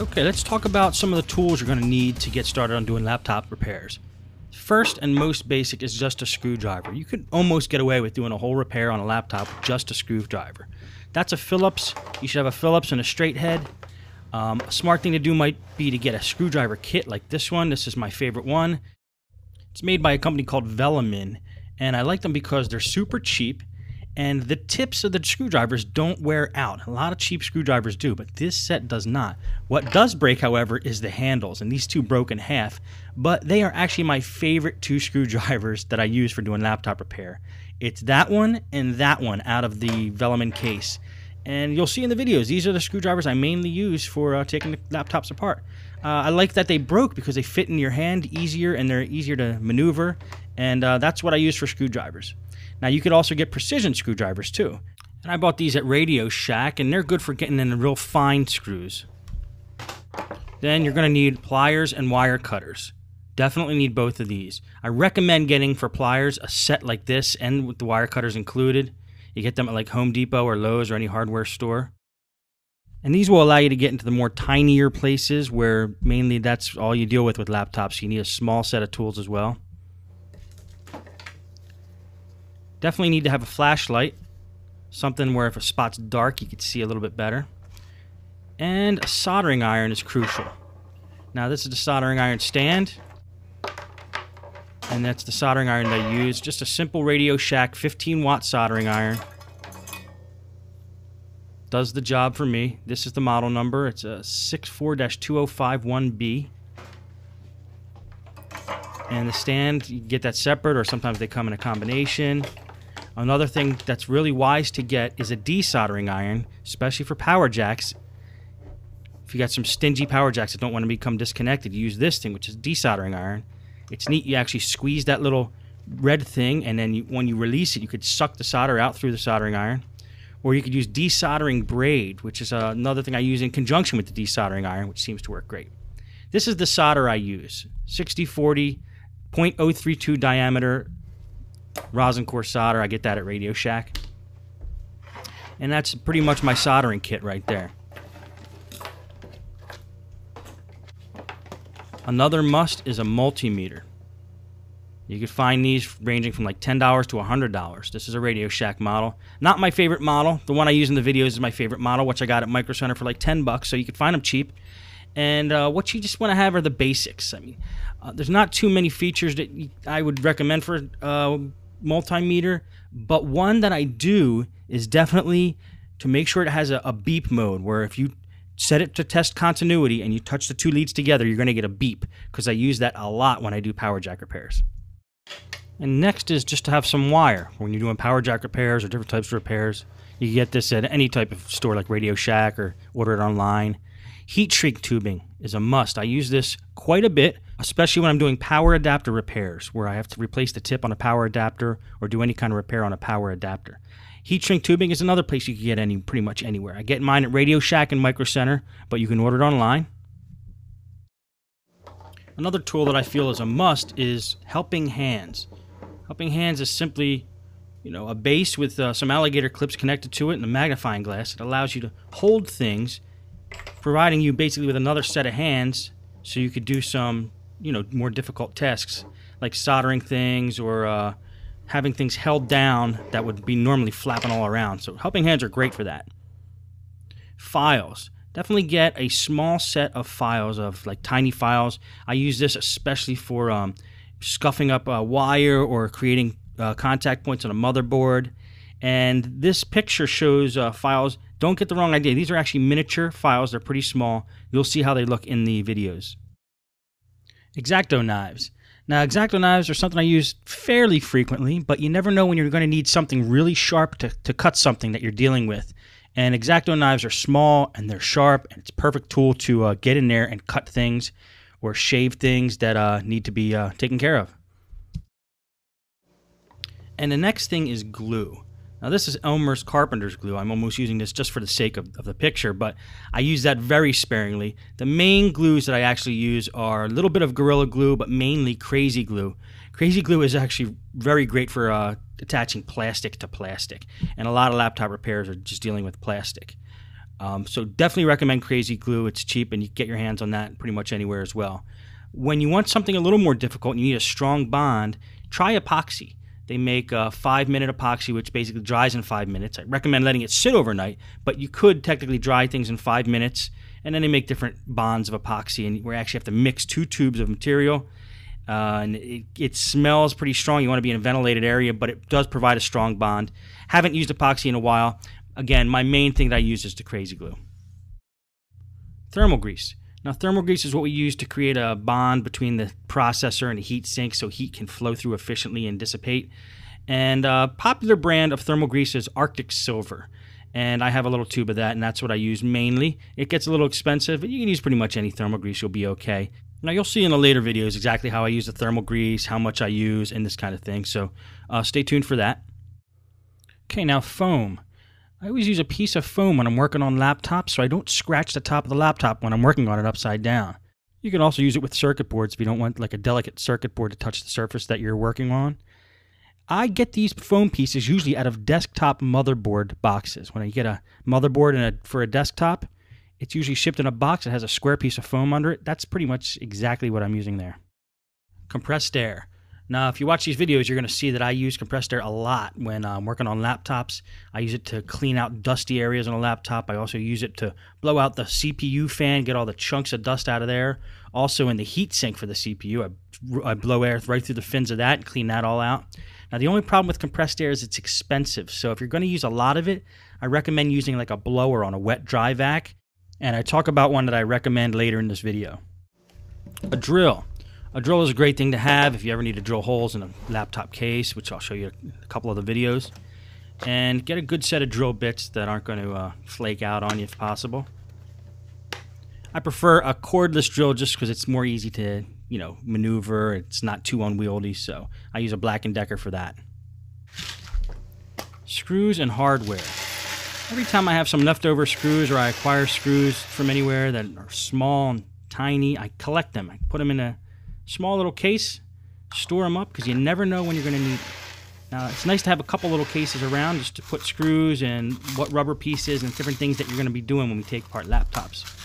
Okay, let's talk about some of the tools you're going to need to get started on doing laptop repairs. First and most basic is just a screwdriver. You could almost get away with doing a whole repair on a laptop with just a screwdriver. That's a Phillips. You should have a Phillips and a straight head. A smart thing to do might be to get a screwdriver kit like this one. This is my favorite one. It's made by a company called Velamin, and I like them because they're super cheap, and the tips of the screwdrivers don't wear out. A lot of cheap screwdrivers do, but this set does not. What does break, however, is the handles, and these two broke in half, but they are actually my favorite two screwdrivers that I use for doing laptop repair. It's that one and that one out of the Velamin case. And you'll see in the videos, these are the screwdrivers I mainly use for taking the laptops apart. I like that they broke because they fit in your hand easier and they're easier to maneuver, and that's what I use for screwdrivers. Now, you could also get precision screwdrivers too. And I bought these at Radio Shack, and they're good for getting in the real fine screws. Then you're going to need pliers and wire cutters. Definitely need both of these. I recommend getting, for pliers, a set like this and with the wire cutters included. You get them at like Home Depot or Lowe's or any hardware store. And these will allow you to get into the more tinier places where mainly that's all you deal with laptops. You need a small set of tools as well. Definitely need to have a flashlight, something where if a spot's dark you can see a little bit better. And a soldering iron is crucial. Now this is the soldering iron stand, and that's the soldering iron that I use. Just a simple Radio Shack 15-watt soldering iron. Does the job for me. This is the model number. It's a 64-2051B. And the stand, you can get that separate, or sometimes they come in a combination. Another thing that's really wise to get is a desoldering iron, especially for power jacks. If you got some stingy power jacks that don't want to become disconnected, you use this thing, which is desoldering iron. It's neat. You actually squeeze that little red thing, and then when you release it, you could suck the solder out through the soldering iron. Or you could use desoldering braid, which is another thing I use in conjunction with the desoldering iron, which seems to work great. This is the solder I use. 6040, 0.032 diameter rosin core solder. I get that at Radio Shack. And that's pretty much my soldering kit right there. Another must is a multimeter. You can find these ranging from like $10 to $100. This is a Radio Shack model. Not my favorite model. The one I use in the videos is my favorite model, which I got at Micro Center for like $10, so you can find them cheap. And what you just want to have are the basics. I mean, there's not too many features that I would recommend for multimeter, but one that I do is definitely to make sure it has a beep mode, where if you set it to test continuity and you touch the two leads together, you're going to get a beep, because I use that a lot when I do power jack repairs. And next is just to have some wire. When you're doing power jack repairs or different types of repairs, you can get this at any type of store like Radio Shack or order it online. Heat shrink tubing is a must. I use this quite a bit, especially when I'm doing power adapter repairs, where I have to replace the tip on a power adapter or do any kind of repair on a power adapter. Heat shrink tubing is another place you can get pretty much anywhere. I get mine at Radio Shack and Micro Center, but you can order it online. Another tool that I feel is a must is helping hands. Helping hands is simply, a base with some alligator clips connected to it and a magnifying glass. It allows you to hold things, providing you basically with another set of hands so you could do some, more difficult tasks like soldering things or having things held down that would be normally flapping all around. So helping hands are great for that. Files. Definitely get a small set of files, of like tiny files. I use this especially for scuffing up a wire or creating contact points on a motherboard. And this picture shows files. Don't get the wrong idea. These are actually miniature files. They're pretty small. You'll see how they look in the videos. X-Acto knives. Now, X-Acto knives are something I use fairly frequently, but you never know when you're going to need something really sharp to cut something that you're dealing with. And X-Acto knives are small and they're sharp, and it's a perfect tool to get in there and cut things or shave things that need to be taken care of. And the next thing is glue. Now this is Elmer's Carpenter's glue. I'm almost using this just for the sake of the picture, but I use that very sparingly. The main glues that I actually use are a little bit of Gorilla Glue, but mainly Crazy Glue. Crazy Glue is actually very great for attaching plastic to plastic, and a lot of laptop repairs are just dealing with plastic. So definitely recommend Crazy Glue. It's cheap and you can get your hands on that pretty much anywhere as well. When you want something a little more difficult and you need a strong bond, try epoxy. They make a 5-minute epoxy, which basically dries in 5 minutes. I recommend letting it sit overnight, but you could technically dry things in 5 minutes. And then they make different bonds of epoxy, and we actually have to mix 2 tubes of material. And it smells pretty strong. You want to be in a ventilated area, but it does provide a strong bond. Haven't used epoxy in a while. Again, my main thing that I use is the Crazy Glue. Thermal grease. Now, thermal grease is what we use to create a bond between the processor and the heat sink so heat can flow through efficiently and dissipate. And a popular brand of thermal grease is Arctic Silver. And I have a little tube of that, and that's what I use mainly. It gets a little expensive, but you can use pretty much any thermal grease. You'll be okay. Now, you'll see in the later videos exactly how I use the thermal grease, how much I use, and this kind of thing. So stay tuned for that. Okay, now foam. I always use a piece of foam when I'm working on laptops so I don't scratch the top of the laptop when I'm working on it upside down. You can also use it with circuit boards if you don't want like a delicate circuit board to touch the surface that you're working on. I get these foam pieces usually out of desktop motherboard boxes. When I get a motherboard for a desktop, it's usually shipped in a box that has a square piece of foam under it. That's pretty much exactly what I'm using there. Compressed air. Now, if you watch these videos, you're going to see that I use compressed air a lot when I'm working on laptops. I use it to clean out dusty areas on a laptop. I also use it to blow out the CPU fan, get all the chunks of dust out of there. Also in the heat sink for the CPU, I blow air right through the fins of that and clean that all out. Now, the only problem with compressed air is it's expensive. So if you're going to use a lot of it, I recommend using like a blower on a wet dry vac. And I talk about one that I recommend later in this video. A drill. A drill is a great thing to have if you ever need to drill holes in a laptop case, which I'll show you a couple of the videos. And get a good set of drill bits that aren't going to flake out on you if possible. I prefer a cordless drill just because it's more easy to, maneuver. It's not too unwieldy, so I use a Black & Decker for that. Screws and hardware. Every time I have some leftover screws or I acquire screws from anywhere that are small and tiny, I collect them. I put them in a small little case, store them up because you never know when you're going to need them. Now, it's nice to have a couple little cases around just to put screws and what rubber pieces and different things that you're going to be doing when we take apart laptops.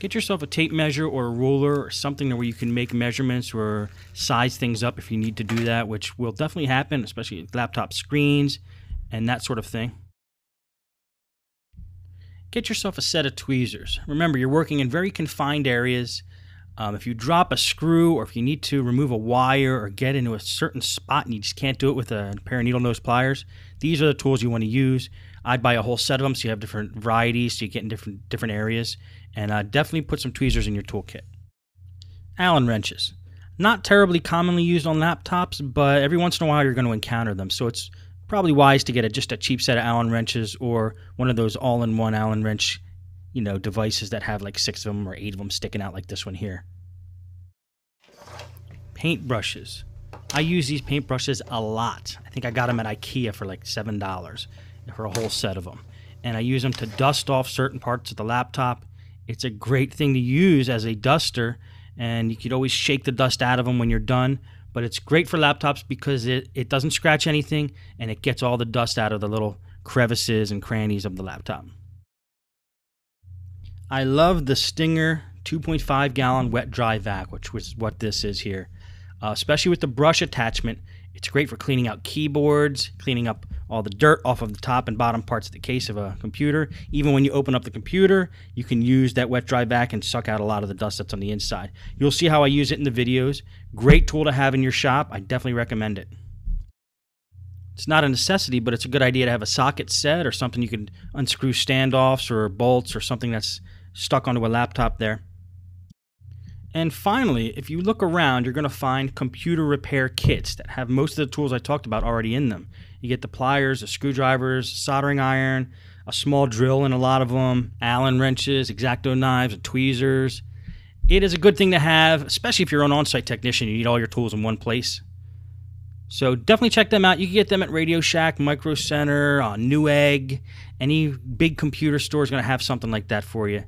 Get yourself a tape measure or a ruler or something where you can make measurements or size things up if you need to do that, which will definitely happen, especially with laptop screens and that sort of thing. Get yourself a set of tweezers. Remember, you're working in very confined areas. If you drop a screw or if you need to remove a wire or get into a certain spot and you just can't do it with a pair of needle nose pliers, these are the tools you want to use. I'd buy a whole set of them so you have different varieties so you get in different areas. And definitely put some tweezers in your toolkit. Allen wrenches. Not terribly commonly used on laptops, but every once in a while you're going to encounter them. So it's probably wise to get just a cheap set of Allen wrenches or one of those all-in-one Allen wrench devices that have like 6 of them or 8 of them sticking out like this one here. Paintbrushes. I use these paintbrushes a lot. I think I got them at IKEA for like $7 for a whole set of them. And I use them to dust off certain parts of the laptop. It's a great thing to use as a duster, and you could always shake the dust out of them when you're done. But it's great for laptops because it doesn't scratch anything, and it gets all the dust out of the little crevices and crannies of the laptop. I love the Stinger 2.5 gallon wet dry vac, which is what this is here. Especially with the brush attachment, it's great for cleaning out keyboards, cleaning up all the dirt off of the top and bottom parts of the case of a computer. Even when you open up the computer, you can use that wet dry vac and suck out a lot of the dust that's on the inside. You'll see how I use it in the videos. Great tool to have in your shop. I definitely recommend it. It's not a necessity, but it's a good idea to have a socket set or something you can unscrew standoffs or bolts or something that's stuck onto a laptop there. And finally, if you look around, you're going to find computer repair kits that have most of the tools I talked about already in them. You get the pliers, the screwdrivers, soldering iron, a small drill in a lot of them, Allen wrenches, X-Acto knives, and tweezers. It is a good thing to have, especially if you're an on-site technician. You need all your tools in one place. So definitely check them out. You can get them at Radio Shack, Micro Center, Newegg. Any big computer store is going to have something like that for you.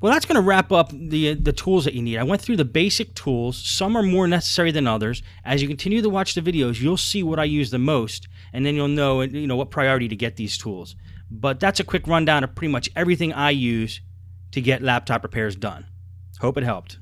Well, that's going to wrap up the tools that you need. I went through the basic tools. Some are more necessary than others. As you continue to watch the videos, you'll see what I use the most, and then you'll know what priority to get these tools. But that's a quick rundown of pretty much everything I use to get laptop repairs done. Hope it helped.